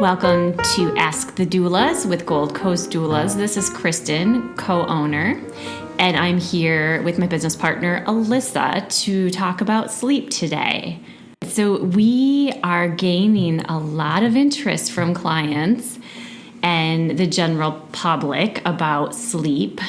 Welcome to Ask the Doulas with Gold Coast Doulas. This is Kristen, co-owner, and I'm here with my business partner, Alyssa, to talk about sleep today. So we are gaining a lot of interest from clients and the general public about sleep.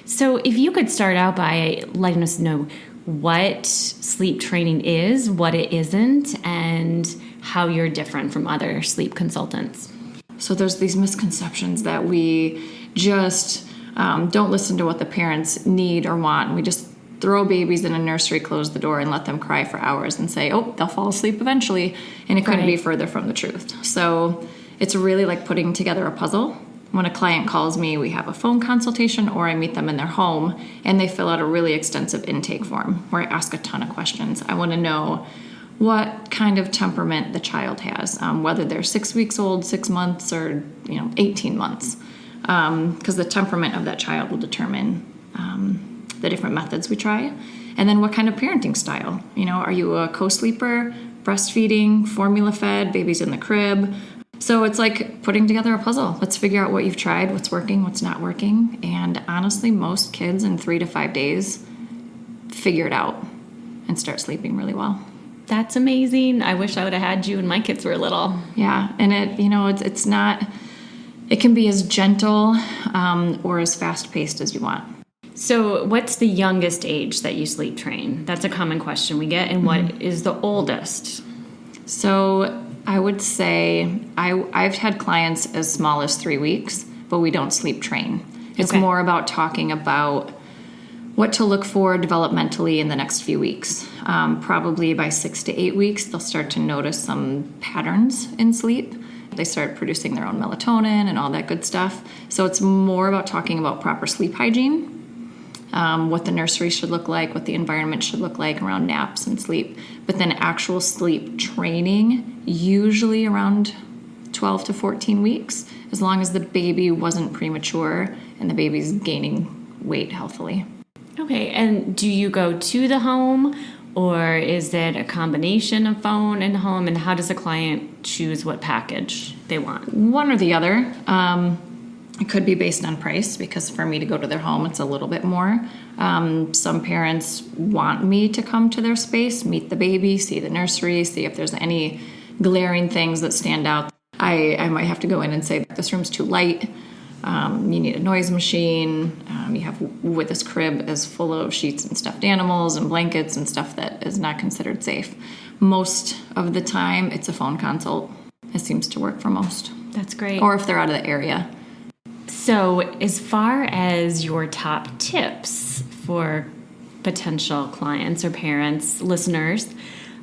So if you could start out by letting us know what sleep training is, what it isn't, and how you're different from other sleep consultants. So there's these misconceptions that we just don't listen to what the parents need or want. We just throw babies in a nursery, close the door, and let them cry for hours and say, oh, they'll fall asleep eventually. And it couldn't be further from the truth. So it's really like putting together a puzzle. When a client calls me, we have a phone consultation or I meet them in their home and they fill out a really extensive intake form where I ask a ton of questions. I want to know what kind of temperament the child has, whether they're 6 weeks old, 6 months, or 18 months, because the temperament of that child will determine the different methods we try. And then what kind of parenting style? Are you a co-sleeper, breastfeeding, formula fed, baby's in the crib? So it's like putting together a puzzle. Let's figure out what you've tried, what's working, what's not working. And honestly, most kids in 3 to 5 days figure it out and start sleeping really well. That's amazing. I wish I would have had you when my kids were little. Yeah, and it's not, it can be as gentle or as fast-paced as you want. So what's the youngest age that you sleep train? That's a common question we get. And what is the oldest? So I would say I've had clients as small as 3 weeks, but we don't sleep train. It's more about talking about what to look for developmentally in the next few weeks. Probably by 6 to 8 weeks, they'll start to notice some patterns in sleep. They start producing their own melatonin and all that good stuff. So it's more about talking about proper sleep hygiene, what the nursery should look like, what the environment should look like around naps and sleep. But then actual sleep training, usually around 12 to 14 weeks, as long as the baby wasn't premature and the baby's gaining weight healthily. Okay, and do you go to the home, or is it a combination of phone and home, and how does a client choose what package they want? One or the other. It could be based on price, because for me to go to their home, it's a little bit more. Some parents want me to come to their space, meet the baby, see the nursery, see if there's any glaring things that stand out. I might have to go in and say, this room's too light. You need a noise machine. You have with this crib is full of sheets and stuffed animals and blankets and stuff that is not considered safe. Most of the time, it's a phone consult. It seems to work for most. That's great. Or if they're out of the area. So as far as your top tips for potential clients or parents, listeners,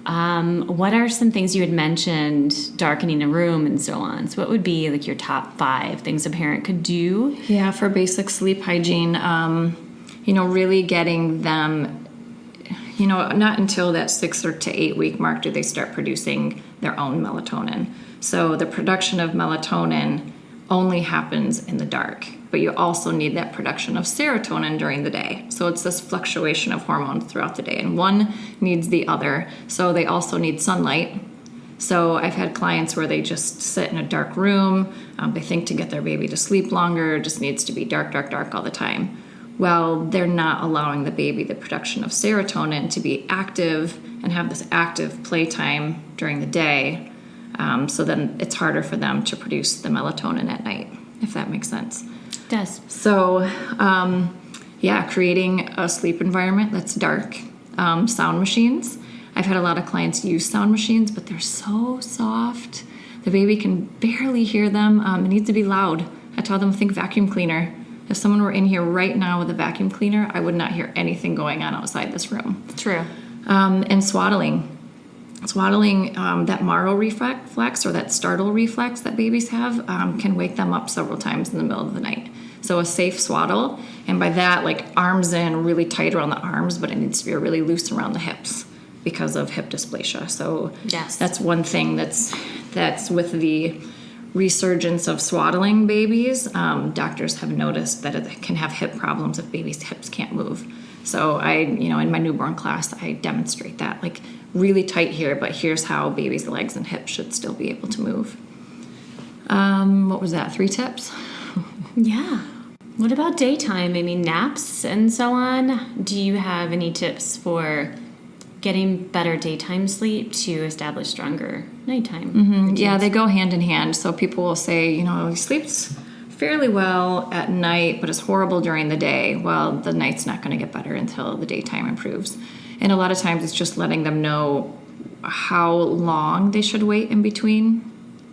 what are some things you had mentioned, darkening a room and so on? So what would be like your top 5 things a parent could do? Yeah, for basic sleep hygiene, really getting them, not until that 6 to 8 week mark do they start producing their own melatonin. So the production of melatonin only happens in the dark, but you also need that production of serotonin during the day. So it's this fluctuation of hormones throughout the day, and one needs the other. So they also need sunlight. So I've had clients where they just sit in a dark room. They think to get their baby to sleep longer, it just needs to be dark, dark, dark all the time. Well, they're not allowing the baby the production of serotonin to be active and have this active playtime during the day. So then it's harder for them to produce the melatonin at night, if that makes sense. It does. So, creating a sleep environment that's dark. Sound machines. I've had a lot of clients use sound machines, but they're so soft. The baby can barely hear them. It needs to be loud. I tell them, think vacuum cleaner. If someone were in here right now with a vacuum cleaner, I would not hear anything going on outside this room. True. And swaddling. Swaddling, that Maro reflex or that startle reflex that babies have can wake them up several times in the middle of the night. So a safe swaddle, and by that, like arms in, really tight around the arms, but it needs to be really loose around the hips because of hip dysplasia. So that's one thing that's with the resurgence of swaddling babies. Doctors have noticed that it can have hip problems if babies' hips can't move. So in my newborn class, I demonstrate that, like really tight here, but here's how babies' legs and hips should still be able to move. What was that, 3 tips? Yeah. What about daytime? I mean, naps and so on. Do you have any tips for getting better daytime sleep to establish stronger nighttime routines? Yeah, they go hand in hand. So people will say, he sleeps fairly well at night, but it's horrible during the day. Well, the night's not going to get better until the daytime improves. And a lot of times it's just letting them know how long they should wait in between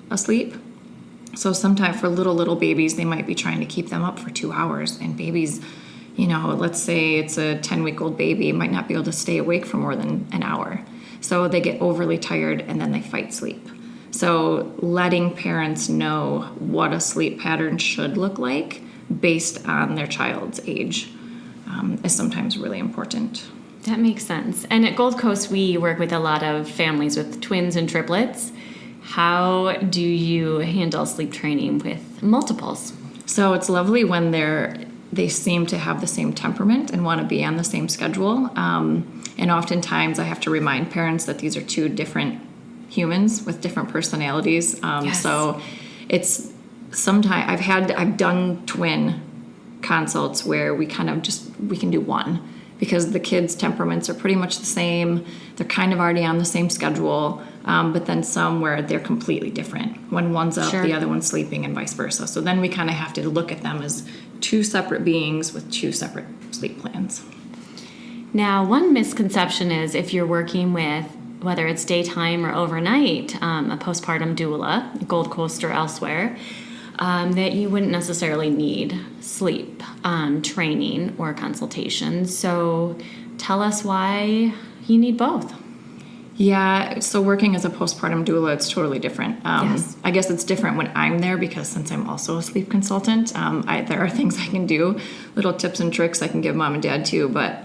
asleep. So sometimes for little babies, they might be trying to keep them up for 2 hours. And babies, let's say it's a 10-week-old baby, might not be able to stay awake for more than an hour. So they get overly tired and then they fight sleep. So letting parents know what a sleep pattern should look like based on their child's age is sometimes really important. That makes sense. And at Gold Coast, we work with a lot of families with twins and triplets. How do you handle sleep training with multiples? So it's lovely when they seem to have the same temperament and want to be on the same schedule. And oftentimes I have to remind parents that these are 2 different humans with different personalities. Yes. So it's sometimes I've done twin consults where we can do one because the kids' temperaments are pretty much the same. They're kind of already on the same schedule, but then some where they're completely different. When one's up, the other one's sleeping, and vice versa. So then we kind of have to look at them as 2 separate beings with 2 separate sleep plans. Now, one misconception is if you're working with, whether it's daytime or overnight, a postpartum doula, Gold Coast or elsewhere, that you wouldn't necessarily need sleep training or consultations. So tell us why you need both. Yeah, so working as a postpartum doula, it's totally different. Yes. I guess it's different when I'm there because since I'm also a sleep consultant, there are things I can do, little tips and tricks I can give mom and dad too. But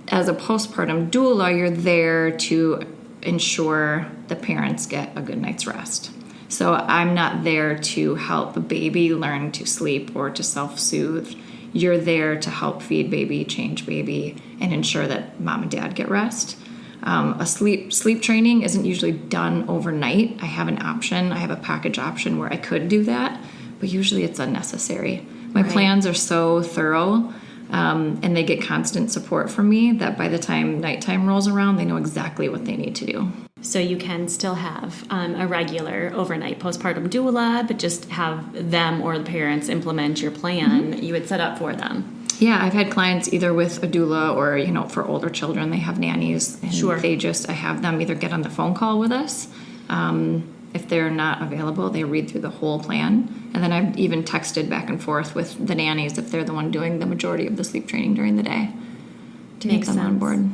as a postpartum doula, you're there to ensure the parents get a good night's rest. So I'm not there to help a baby learn to sleep or to self-soothe. You're there to help feed baby, change baby, and ensure that mom and dad get rest. A sleep training isn't usually done overnight. I have an option. I have a package option where I could do that, but usually it's unnecessary. My plans are so thorough, and they get constant support from me that by the time nighttime rolls around, they know exactly what they need to do. So you can still have a regular overnight postpartum doula, but just have them or the parents implement your plan that you would set up for them. Yeah, I've had clients either with a doula or, for older children, they have nannies. And I have them either get on the phone call with us. If they're not available, they read through the whole plan. And then I've even texted back and forth with the nannies if they're the one doing the majority of the sleep training during the day to get them on board.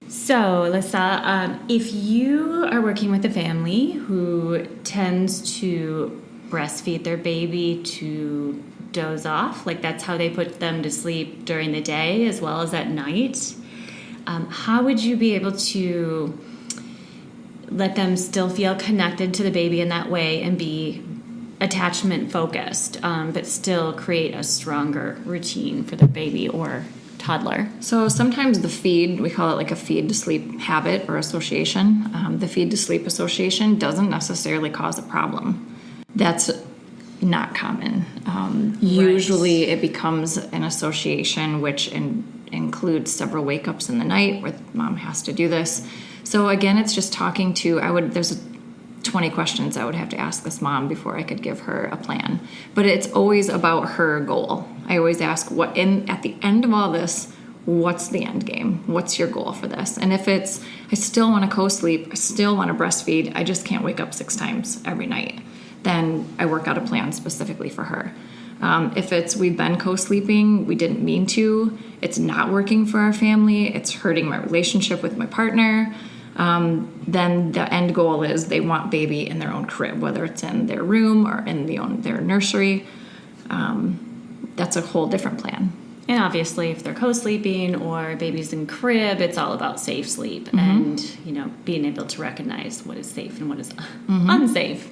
So, Alyssa, if you are working with a family who tends to breastfeed their baby to doze off, like that's how they put them to sleep during the day as well as at night, how would you be able to let them still feel connected to the baby in that way and be attachment focused, but still create a stronger routine for the baby or toddler? So sometimes the feed, we call it like a feed to sleep habit or association. The feed to sleep association doesn't necessarily cause a problem. That's not common. Usually it becomes an association which includes several wake-ups in the night where mom has to do this. So again, it's just talking to, there's 20 questions I would have to ask this mom before I could give her a plan. But it's always about her goal. I always ask, at the end of all this, what's the end game? What's your goal for this? And if it's, I still want to co-sleep, I still want to breastfeed, I just can't wake up 6 times every night, then I work out a plan specifically for her. If it's we've been co-sleeping, we didn't mean to, it's not working for our family, it's hurting my relationship with my partner, then the end goal is they want baby in their own crib, whether it's in their room or in their nursery. That's a whole different plan. And obviously, if they're co-sleeping or baby's in crib, it's all about safe sleep and, being able to recognize what is safe and what is unsafe.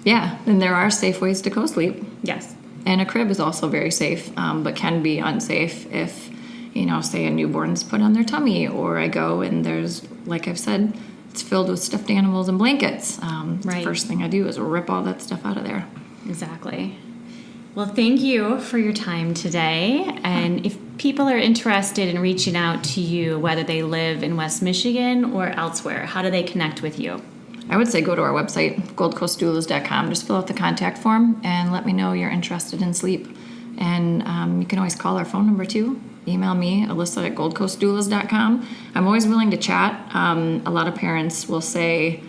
Yeah, and there are safe ways to co-sleep. Yes. And a crib is also very safe, but can be unsafe if, say a newborn's put on their tummy, or I go and there's, like I've said, it's filled with stuffed animals and blankets. Right. The first thing I do is rip all that stuff out of there. Exactly. Well, thank you for your time today. And if people are interested in reaching out to you, whether they live in West Michigan or elsewhere, how do they connect with you? I would say go to our website, goldcoastdoulas.com. Just fill out the contact form and let me know you're interested in sleep. And you can always call our phone number too. Email me, Alyssa at goldcoastdoulas.com. I'm always willing to chat. A lot of parents will say,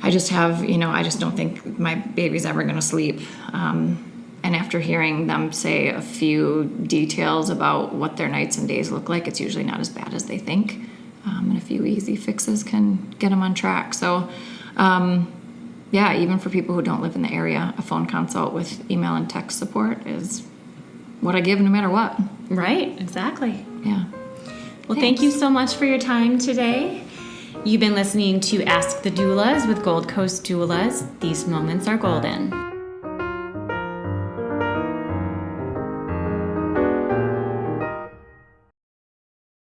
I just don't think my baby's ever going to sleep. And after hearing them say a few details about what their nights and days look like, it's usually not as bad as they think. And a few easy fixes can get them on track. So, even for people who don't live in the area, a phone consult with email and text support is what I give no matter what. Right, exactly. Yeah. Well, thank you so much for your time today. You've been listening to Ask the Doulas with Gold Coast Doulas. These moments are golden.